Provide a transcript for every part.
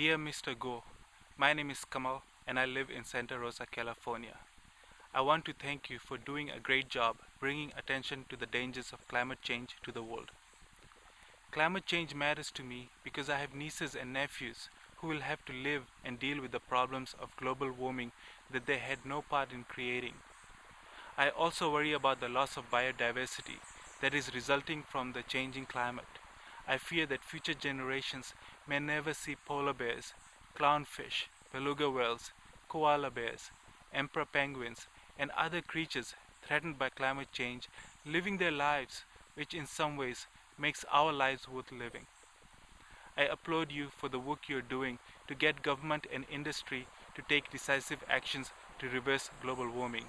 Dear Mr. Gore, my name is Kamal and I live in Santa Rosa, California. I want to thank you for doing a great job bringing attention to the dangers of climate change to the world. Climate change matters to me because I have nieces and nephews who will have to live and deal with the problems of global warming that they had no part in creating. I also worry about the loss of biodiversity that is resulting from the changing climate. I fear that future generations may never see polar bears, clownfish, beluga whales, koala bears, emperor penguins, and other creatures threatened by climate change living their lives, which in some ways makes our lives worth living. I applaud you for the work you are doing to get government and industry to take decisive actions to reverse global warming.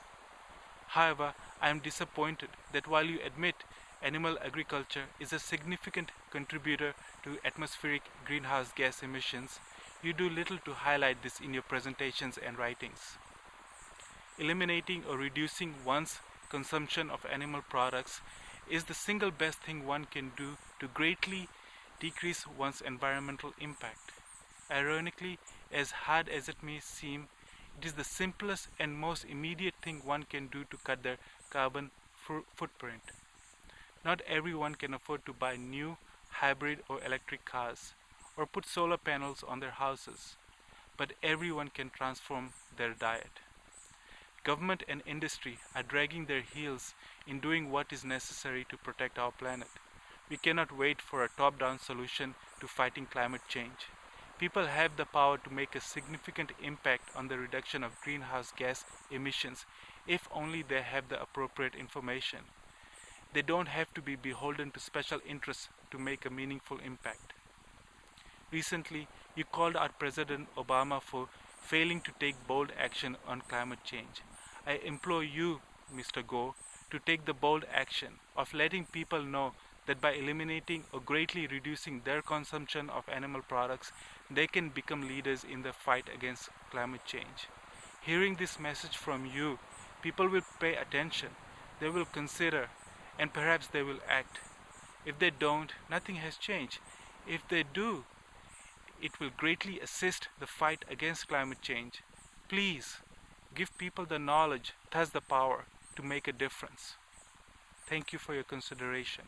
However, I am disappointed that while you admit animal agriculture is a significant contributor to atmospheric greenhouse gas emissions, you do little to highlight this in your presentations and writings. Eliminating or reducing one's consumption of animal products is the single best thing one can do to greatly decrease one's environmental impact. Ironically, as hard as it may seem, it is the simplest and most immediate thing one can do to cut their carbon footprint. Not everyone can afford to buy new hybrid or electric cars or put solar panels on their houses, but everyone can transform their diet. Government and industry are dragging their heels in doing what is necessary to protect our planet. We cannot wait for a top-down solution to fighting climate change. People have the power to make a significant impact on the reduction of greenhouse gas emissions if only they have the appropriate information. They don't have to be beholden to special interests to make a meaningful impact. Recently, you called out President Obama for failing to take bold action on climate change. I implore you, Mr. Gore, to take the bold action of letting people know that by eliminating or greatly reducing their consumption of animal products, they can become leaders in the fight against climate change. Hearing this message from you, people will pay attention, they will consider, and perhaps they will act. If they don't, nothing has changed. If they do, it will greatly assist the fight against climate change. Please, give people the knowledge, thus the power, to make a difference. Thank you for your consideration.